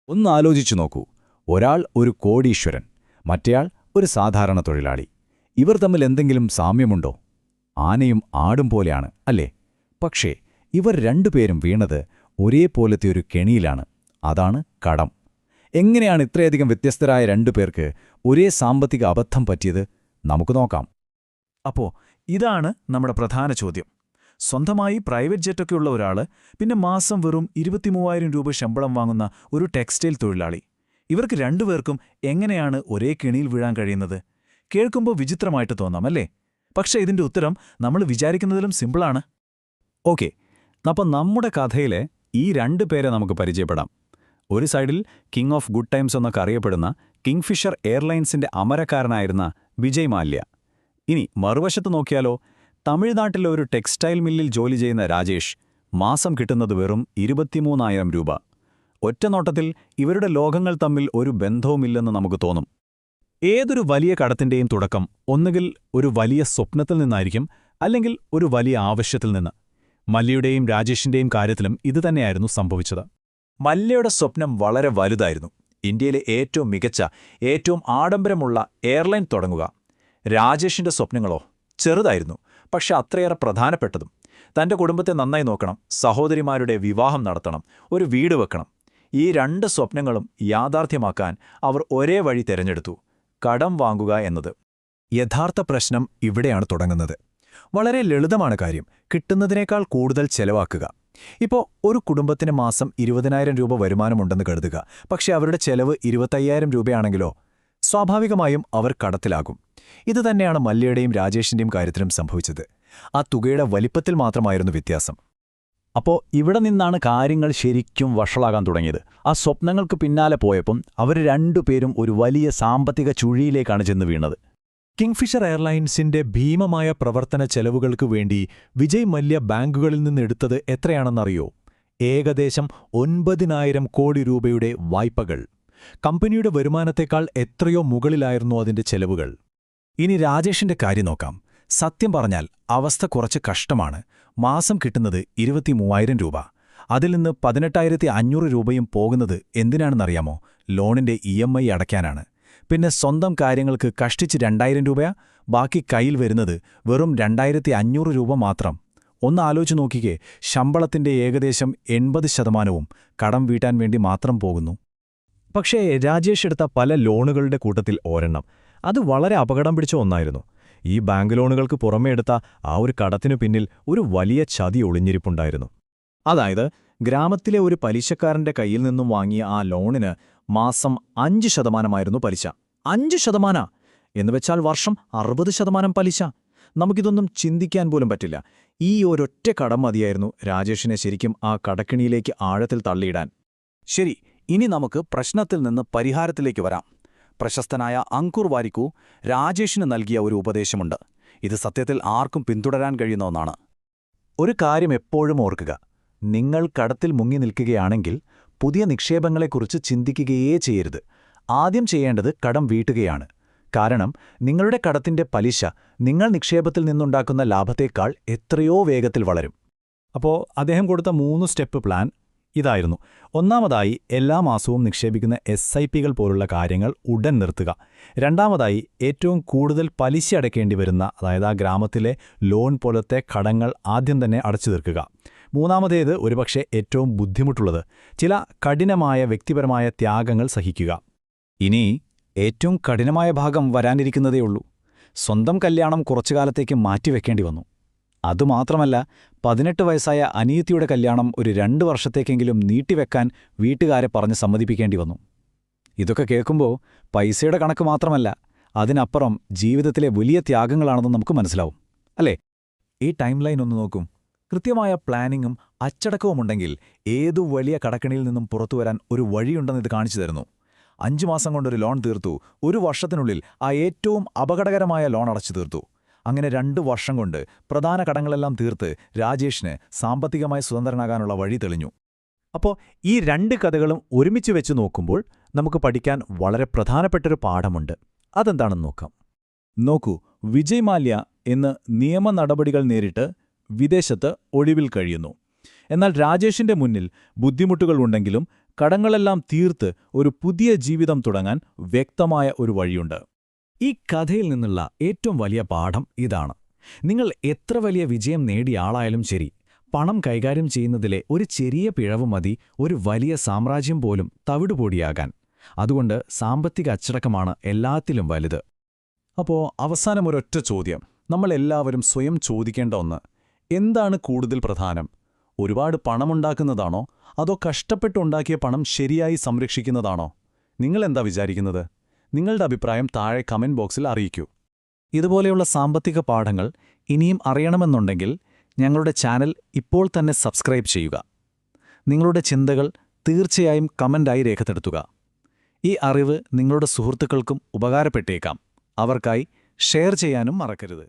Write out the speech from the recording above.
ഒന്ന് ആലോചിച്ചു നോക്കൂ. ഒരാൾ ഒരു കോടീശ്വരൻ, മറ്റേയാൾ ഒരു സാധാരണ തൊഴിലാളി. ഇവർ തമ്മിൽ എന്തെങ്കിലും സാമ്യമുണ്ടോ? ആനയും ആടും പോലെയാണ്, അല്ലേ? പക്ഷേ ഇവർ രണ്ടുപേരും വീണത് ഒരേപോലത്തെ ഒരു കെണിയിലാണ്. അതാണ് കടം. എങ്ങനെയാണ് ഇത്രയധികം വ്യത്യസ്തരായ രണ്ടുപേർക്ക് ഒരേ സാമ്പത്തിക അബദ്ധം പറ്റിയത്? നമുക്ക് നോക്കാം. അപ്പോ ഇതാണ് നമ്മുടെ പ്രധാന ചോദ്യം. സ്വന്തമായി പ്രൈവറ്റ് ജെറ്റൊക്കെ ഉള്ള ഒരാള്, പിന്നെ മാസം വെറും 23,000 രൂപ ശമ്പളം വാങ്ങുന്ന ഒരു ടെക്സ്റ്റൈൽ തൊഴിലാളി. ഇവർക്ക് രണ്ടുപേർക്കും എങ്ങനെയാണ് ഒരേ കെണിയിൽ വീഴാൻ കഴിയുന്നത്? കേൾക്കുമ്പോൾ വിചിത്രമായിട്ട് തോന്നാം, അല്ലേ? പക്ഷേ ഇതിന്റെ ഉത്തരം നമ്മൾ വിചാരിക്കുന്നതിലും സിമ്പിളാണ്. ഓക്കെ, അപ്പം നമ്മുടെ കഥയിലെ ഈ രണ്ടു പേരെ നമുക്ക് പരിചയപ്പെടാം. ഒരു സൈഡിൽ കിങ് ഓഫ് ഗുഡ് ടൈംസ് എന്നൊക്കെ അറിയപ്പെടുന്ന കിങ്ഫിഷർ എയർലൈൻസിന്റെ അമരക്കാരനായിരുന്ന വിജയ് മാല്യ. ഇനി മറുവശത്ത് നോക്കിയാലോ, തമിഴ്നാട്ടിലെ ഒരു ടെക്സ്റ്റൈൽ മില്ലിൽ ജോലി ചെയ്യുന്ന രാജേഷ്. മാസം കിട്ടുന്നത് വെറും 23,000 രൂപ. ഒറ്റനോട്ടത്തിൽ ഇവരുടെ ലോകങ്ങൾ തമ്മിൽ ഒരു ബന്ധവുമില്ലെന്ന് നമുക്ക് തോന്നും. ഏതൊരു വലിയ കടത്തിന്റെയും തുടക്കം ഒന്നുകിൽ ഒരു വലിയ സ്വപ്നത്തിൽ നിന്നായിരിക്കും, അല്ലെങ്കിൽ ഒരു വലിയ ആവശ്യത്തിൽ നിന്ന്. മല്യയുടെയും രാജേഷിന്റെയും കാര്യത്തിലും ഇതുതന്നെയായിരുന്നു സംഭവിച്ചത്. മല്യയുടെ സ്വപ്നം വളരെ വലുതായിരുന്നു. ഇന്ത്യയിലെ ഏറ്റവും മികച്ച, ഏറ്റവും ആഡംബരമുള്ള എയർലൈൻ തുടങ്ങുക. രാജേഷിന്റെ സ്വപ്നങ്ങളോ ചെറുതായിരുന്നു, പക്ഷെ അത്രയേറെ പ്രധാനപ്പെട്ടതും. തന്റെ കുടുംബത്തെ നന്നായി നോക്കണം, സഹോദരിമാരുടെ വിവാഹം നടത്തണം, ഒരു വീട് വെക്കണം. ഈ രണ്ട് സ്വപ്നങ്ങളും യാഥാർത്ഥ്യമാക്കാൻ അവർ ഒരേ വഴി തിരഞ്ഞെടുത്തു: കടം വാങ്ങുക എന്നത്. യഥാർത്ഥ പ്രശ്നം ഇവിടെയാണ് തുടങ്ങുന്നത്. വളരെ ലളിതമാണ് കാര്യം. കിട്ടുന്നതിനേക്കാൾ കൂടുതൽ ചെലവാക്കുക. ഇപ്പോൾ ഒരു കുടുംബത്തിന് മാസം 20,000 രൂപ വരുമാനമുണ്ടെന്ന് കരുതുക. പക്ഷെ അവരുടെ ചെലവ് 25,000 രൂപയാണെങ്കിലോ? സ്വാഭാവികമായും അവർ കടത്തിലാകും. ഇതുതന്നെയാണ് മല്യയുടെയും രാജേഷിന്റെയും കാര്യത്തിലും സംഭവിച്ചത്. ആ തുകയുടെ വലിപ്പത്തിൽ മാത്രമായിരുന്നു വ്യത്യാസം. അപ്പോൾ ഇവിടെ നിന്നാണ് കാര്യങ്ങൾ ശരിക്കും വഷളാകാൻ തുടങ്ങിയത്. ആ സ്വപ്നങ്ങൾക്ക് പിന്നാലെ പോയപ്പം അവർ രണ്ടുപേരും ഒരു വലിയ സാമ്പത്തിക ചുഴിയിലേക്കാണ് ചെന്ന് വീണത്. കിങ്ഫിഷർ എയർലൈൻസിന്റെ ഭീമമായ പ്രവർത്തന ചെലവുകൾക്ക് വേണ്ടി വിജയ് മല്യ ബാങ്കുകളിൽ നിന്ന് എടുത്തത് എത്രയാണെന്നറിയോ? ഏകദേശം 9,000 കോടി രൂപയുടെ വായ്പകൾ. കമ്പനിയുടെ വരുമാനത്തേക്കാൾ എത്രയോ മുകളിലായിരുന്നു അതിന്റെ ചെലവുകൾ. ഇനി രാജേഷിന്റെ കാര്യം നോക്കാം. സത്യം പറഞ്ഞാൽ അവസ്ഥ കുറച്ച് കഷ്ടമാണ്. മാസം കിട്ടുന്നത് 23,000 രൂപ. അതിൽ നിന്ന് 18,500 രൂപയും പോകുന്നത് എന്തിനാണെന്നറിയാമോ? ലോണിന്റെ EMI അടയ്ക്കാനാണ്. പിന്നെ സ്വന്തം കാര്യങ്ങൾക്ക് കഷ്ടിച്ച് 2,000 രൂപയാ. ബാക്കി കയ്യിൽ വരുന്നത് വെറും 2,500 രൂപ മാത്രം. ഒന്ന് ആലോചിച്ച് നോക്കിക്കേ, ശമ്പളത്തിന്റെ ഏകദേശം 80% കടം വീട്ടാൻ വേണ്ടി മാത്രം പോകുന്നു. പക്ഷേ രാജേഷ് എടുത്ത പല ലോണുകളുടെ കൂട്ടത്തിൽ ഒരെണ്ണം, അത് വളരെ അപകടം പിടിച്ച ഒന്നായിരുന്നു. ഈ ബാങ്ക് ലോണുകൾക്ക് പുറമേ എടുത്ത ആ ഒരു കടത്തിനു പിന്നിൽ ഒരു വലിയ ചതി ഒളിഞ്ഞിരിപ്പുണ്ടായിരുന്നു. അതായത് ഗ്രാമത്തിലെ ഒരു പലിശക്കാരന്റെ കയ്യിൽ നിന്നും വാങ്ങിയ ആ ലോണിന് മാസം 5% പലിശ. 5% എന്നുവെച്ചാൽ വർഷം 60% പലിശ. നമുക്കിതൊന്നും ചിന്തിക്കാൻ പോലും പറ്റില്ല. ഈ ഒരൊറ്റ കടം മതിയായിരുന്നു രാജേഷിനെ ശരിക്കും ആ കടക്കിണിയിലേക്ക് ആഴത്തിൽ തള്ളിയിടാൻ. ശരി, ഇനി നമുക്ക് പ്രശ്നത്തിൽ നിന്ന് പരിഹാരത്തിലേക്ക് വരാം. പ്രശസ്തനായ അങ്കുർ വാരിക്കു രാജേഷിന് നൽകിയ ഒരു ഉപദേശമുണ്ട്. ഇത് സത്യത്തിൽ ആർക്കും പിന്തുടരാൻ കഴിയുന്ന ഒന്നാണ്. ഒരു കാര്യം എപ്പോഴും ഓർക്കുക. നിങ്ങൾ കടത്തിൽ മുങ്ങി നിൽക്കുകയാണെങ്കിൽ പുതിയ നിക്ഷേപങ്ങളെക്കുറിച്ച് ചിന്തിക്കുകയേ ചെയ്യരുത്. ആദ്യം ചെയ്യേണ്ടത് കടം വീട്ടുകയാണ്. കാരണം നിങ്ങളുടെ കടത്തിന്റെ പലിശ നിങ്ങൾ നിക്ഷേപത്തിൽ നിന്നുണ്ടാക്കുന്ന ലാഭത്തേക്കാൾ എത്രയോ വേഗത്തിൽ വളരും. അപ്പോൾ അദ്ദേഹം കൊടുത്ത 3 സ്റ്റെപ്പ് പ്ലാൻ ഇതായിരുന്നു. ഒന്നാമതായി, എല്ലാ മാസവും നിക്ഷേപിക്കുന്ന SIPകൾ പോലുള്ള കാര്യങ്ങൾ ഉടൻ നിർത്തുക. രണ്ടാമതായി, ഏറ്റവും കൂടുതൽ പലിശ അടയ്ക്കേണ്ടി വരുന്ന, അതായത് ആ ഗ്രാമത്തിലെ ലോൺ പോലത്തെ കടങ്ങൾ ആദ്യം തന്നെ അടച്ചു തീർക്കുക. മൂന്നാമതേത്, ഒരുപക്ഷെ ഏറ്റവും ബുദ്ധിമുട്ടുള്ളത്, ചില കഠിനമായ വ്യക്തിപരമായ ത്യാഗങ്ങൾ സഹിക്കുക. ഇനി ഏറ്റവും കഠിനമായ ഭാഗം വരാനിരിക്കുന്നതേയുള്ളൂ. സ്വന്തം കല്യാണം കുറച്ചുകാലത്തേക്ക് മാറ്റിവെക്കേണ്ടി വന്നു. അതുമാത്രമല്ല, 18 വയസ്സായ അനിയത്തിയുടെ കല്യാണം ഒരു 2 വർഷത്തേക്കെങ്കിലും നീട്ടിവെക്കാൻ വീട്ടുകാരെ പറഞ്ഞ് സമ്മതിപ്പിക്കേണ്ടി വന്നു. ഇതൊക്കെ കേൾക്കുമ്പോൾ പൈസയുടെ കണക്ക് മാത്രമല്ല, അതിനപ്പുറം ജീവിതത്തിലെ വലിയ ത്യാഗങ്ങളാണെന്ന് നമുക്ക് മനസ്സിലാവും, അല്ലേ? ഈ ടൈം ലൈൻ ഒന്ന് നോക്കും. കൃത്യമായ പ്ലാനിങ്ങും അച്ചടക്കവുമുണ്ടെങ്കിൽ ഏതു വലിയ കടക്കണിയിൽ നിന്നും പുറത്തുവരാൻ ഒരു വഴിയുണ്ടെന്ന് ഇത് കാണിച്ചു തരുന്നു. 5 മാസം കൊണ്ടൊരു ലോൺ തീർത്തു. 1 വർഷത്തിനുള്ളിൽ ആ ഏറ്റവും അപകടകരമായ ലോൺ അടച്ചു തീർത്തു. അങ്ങനെ 2 വർഷം കൊണ്ട് പ്രധാന കടങ്ങളെല്ലാം തീർത്ത് രാജേഷിന് സാമ്പത്തികമായി സ്വതന്ത്രനാകാനുള്ള വഴി തെളിഞ്ഞു. അപ്പോൾ ഈ 2 കഥകളും ഒരുമിച്ച് വെച്ച് നോക്കുമ്പോൾ നമുക്ക് പഠിക്കാൻ വളരെ പ്രധാനപ്പെട്ടൊരു പാഠമുണ്ട്. അതെന്താണെന്ന് നോക്കാം. നോക്കൂ, വിജയ് മാല്യ ഇന്ന് നിയമ നടപടികൾ നേരിട്ട് വിദേശത്ത് ഒളിവിൽ കഴിയുന്നു. എന്നാൽ രാജേഷിന്റെ മുന്നിൽ ബുദ്ധിമുട്ടുകൾ ഉണ്ടെങ്കിലും കടങ്ങളെല്ലാം തീർത്ത് ഒരു പുതിയ ജീവിതം തുടങ്ങാൻ വ്യക്തമായ ഒരു വഴിയുണ്ട്. ഈ കഥയിൽ നിന്നുള്ള ഏറ്റവും വലിയ പാഠം ഇതാണ്. നിങ്ങൾ എത്ര വലിയ വിജയം നേടിയ ആളായാലും ശരി, പണം കൈകാര്യം ചെയ്യുന്നതിലെ ഒരു ചെറിയ പിഴവ് മതി ഒരു വലിയ സാമ്രാജ്യം പോലും തവിടുപൊടിയാകാൻ. അതുകൊണ്ട് സാമ്പത്തിക അച്ചടക്കമാണ് എല്ലാത്തിലും വലുത്. അപ്പോൾ അവസാനം ഒരൊറ്റ ചോദ്യം നമ്മളെല്ലാവരും സ്വയം ചോദിക്കേണ്ട ഒന്ന്: എന്താണ് കൂടുതൽ പ്രധാനം? ഒരുപാട് പണമുണ്ടാക്കുന്നതാണോ, അതോ കഷ്ടപ്പെട്ടുണ്ടാക്കിയ പണം ശരിയായി സംരക്ഷിക്കുന്നതാണോ? നിങ്ങളെന്താ വിചാരിക്കുന്നത്? നിങ്ങളുടെ അഭിപ്രായം താഴെ കമന്റ് ബോക്സിൽ അറിയിക്കൂ. ഇതുപോലെയുള്ള സാമ്പത്തിക പാഠങ്ങൾ ഇനിയും അറിയണമെന്നുണ്ടെങ്കിൽ ഞങ്ങളുടെ ചാനൽ ഇപ്പോൾ തന്നെ സബ്സ്ക്രൈബ് ചെയ്യുക. നിങ്ങളുടെ ചിന്തകൾ തീർച്ചയായും കമന്റായി രേഖപ്പെടുത്തുക. ഈ അറിവ് നിങ്ങളുടെ സുഹൃത്തുക്കൾക്കും ഉപകാരപ്പെട്ടേക്കാം. അവർക്കായി ഷെയർ ചെയ്യാനും മറക്കരുത്.